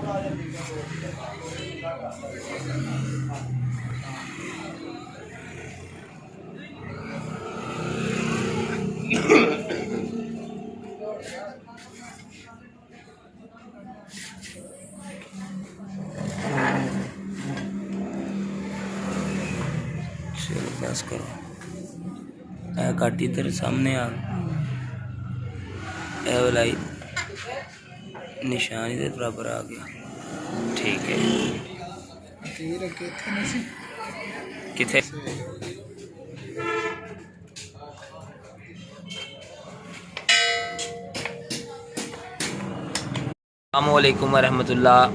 चलो बस करो, काटी तेरे सामने आ वाला निशान ही बराबर आ गया। ठीक है, किथे अस्सलामुअलैकुम वरहमतुल्लाह।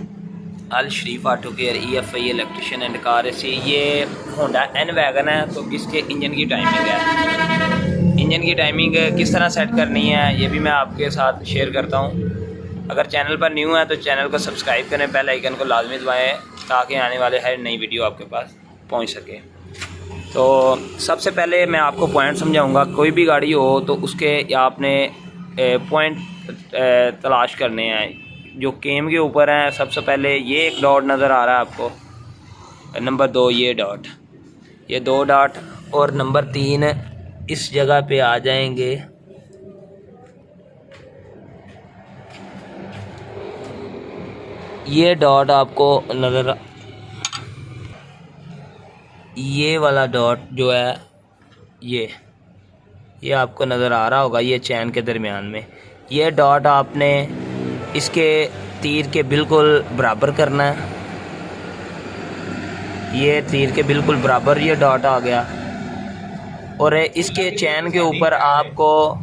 Al Sharif auto care EFI electrician and car AC. ये होंडा N वैगन है, तो इसके इंजन की टाइमिंग है। इंजन की टाइमिंग किस तरह सेट करनी है ये भी मैं आपके साथ शेयर करता हूँ। अगर चैनल पर न्यू है तो चैनल को सब्सक्राइब करें, बेल आइकन को लाजमी दबाएँ ताकि आने वाले हर नई वीडियो आपके पास पहुँच सके। तो सबसे पहले मैं आपको पॉइंट समझाऊँगा। कोई भी गाड़ी हो तो उसके आपने पॉइंट तलाश करने हैं जो केम के ऊपर हैं। सबसे पहले ये एक डॉट नज़र आ रहा है आपको, नंबर 2 ये डॉट, ये 2 डॉट, और नंबर 3 इस जगह पे आ जाएंगे। ये डॉट आपको नज़र, ये वाला डॉट जो है ये आपको नज़र आ रहा होगा, ये चैन के दरमियान में। ये डॉट आपने इसके तीर के बिल्कुल बराबर करना है। ये तीर के बिल्कुल बराबर ये डॉट आ गया, और इसके चैन के ऊपर आपको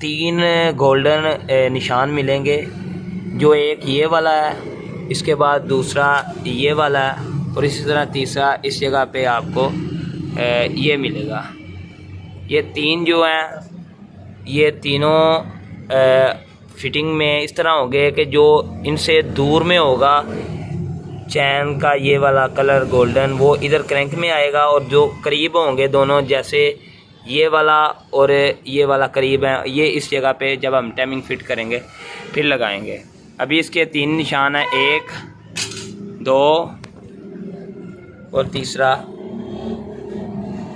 3 गोल्डन निशान मिलेंगे। जो एक ये वाला है, इसके बाद दूसरा ये वाला है, और इसी तरह तीसरा इस जगह पे आपको ये मिलेगा। ये 3 जो हैं ये तीनों फिटिंग में इस तरह होंगे कि जो इनसे दूर में होगा चैन का ये वाला कलर गोल्डन, वो इधर क्रैंक में आएगा, और जो करीब होंगे दोनों, जैसे ये वाला और ये वाला करीब है, ये इस जगह पे जब हम टाइमिंग फिट करेंगे फिर लगाएंगे। अभी इसके 3 निशान हैं, 1 2 और तीसरा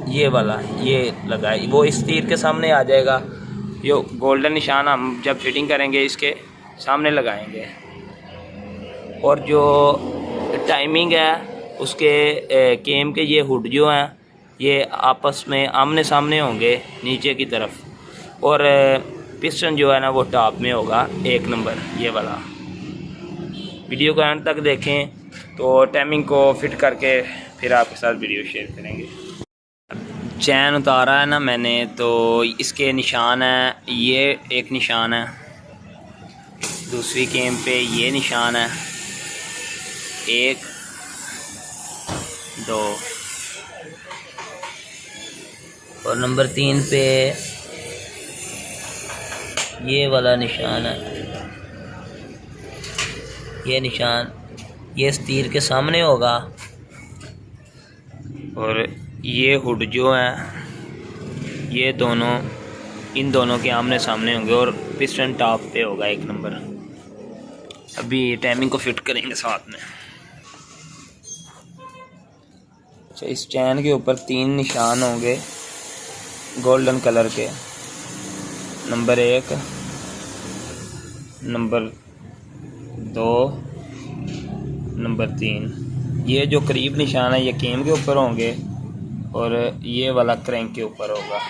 ये वाला, ये लगाए, वो इस तीर के सामने आ जाएगा। ये गोल्डन निशान हम जब फिटिंग करेंगे इसके सामने लगाएंगे, और जो टाइमिंग है उसके केम के ये हुड जो हैं ये आपस में आमने सामने होंगे नीचे की तरफ, और पिस्टन जो है ना वो टॉप में होगा 1 नंबर ये वाला। वीडियो को एंड तक देखें तो टाइमिंग को फिट करके फिर आपके साथ वीडियो शेयर करेंगे। चैन उतारा है ना मैंने, तो इसके निशान हैं, ये एक निशान है, दूसरी केम पे ये निशान है, 1 2, और नंबर 3 पे ये वाला निशान है। ये निशान ये इस तीर के सामने होगा, और ये हुड जो है ये दोनों इन दोनों के आमने सामने होंगे, और पिस्टन टॉप पे होगा 1 नंबर। अभी टाइमिंग को फिट करेंगे साथ में। अच्छा, इस चैन के ऊपर 3 निशान होंगे गोल्डन कलर के, नंबर 1 नंबर 2 नंबर 3। ये जो करीब निशान है ये केम के ऊपर होंगे, और ये वाला क्रैंक के ऊपर होगा।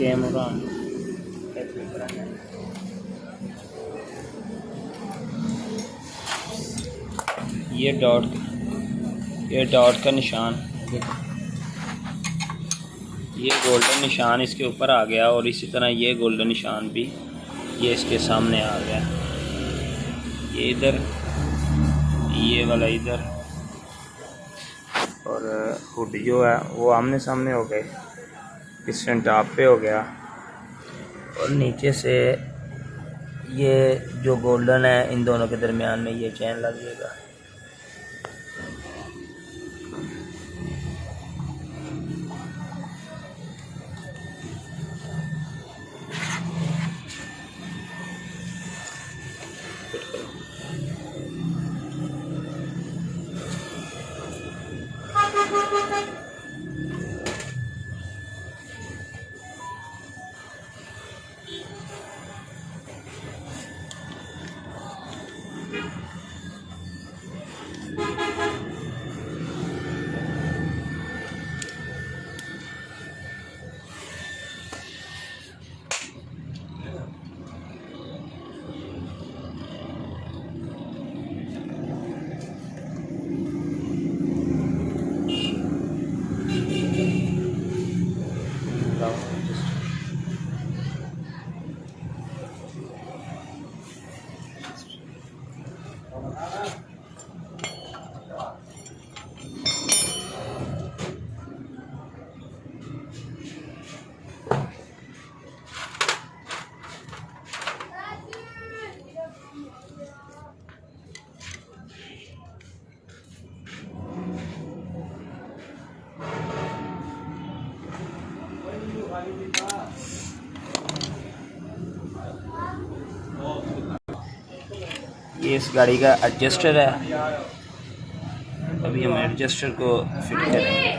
कैमरा ये डॉट का निशान, ये गोल्डन निशान इसके ऊपर आ गया और इसी तरह ये गोल्डन निशान भी ये इसके सामने आ गया। ये इधर, ये वाला इधर, और हुड जो है वो आमने सामने हो गए, पिस्टन टॉप पे हो गया, और नीचे से ये जो गोल्डन है इन दोनों के दरमियान में ये चैन लग जाएगा। ये इस गाड़ी का एडजस्टर है, अभी हम एडजस्टर को फिट करेंगे।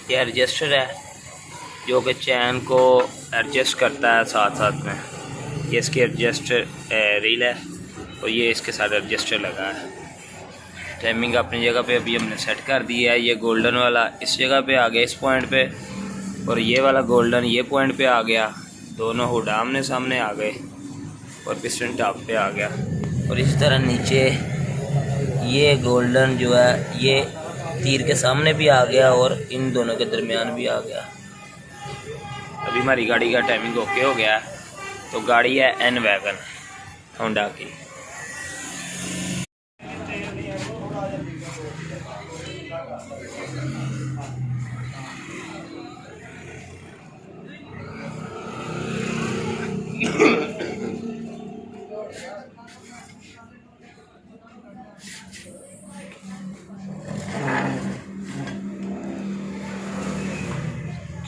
ये एडजस्टर है जो कि चैन को एडजस्ट करता है साथ साथ में। ये इसकी एडजस्टर रील है और ये इसके साथ एडजस्टर लगा है। टाइमिंग अपनी जगह पे अभी हमने सेट कर दी है। ये गोल्डन वाला इस जगह पे आ गया, इस पॉइंट पे, और ये वाला गोल्डन ये पॉइंट पे आ गया। दोनों हुड आमने सामने आ गए और पिस्टन टॉप पे आ गया। और इस तरह नीचे ये गोल्डन जो है ये तीर के सामने भी आ गया और इन दोनों के दरमियान भी आ गया। अभी हमारी गाड़ी का टाइमिंग ओके हो गया। तो गाड़ी है एन वैगन होंडा की।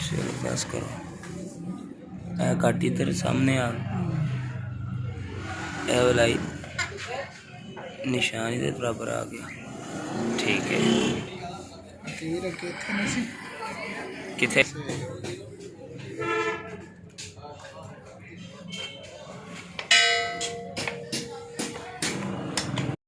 चलो बस करो, काटी तेरे सामने आ वाला निशान इधर बराबर आ गया। ठीक है, किथे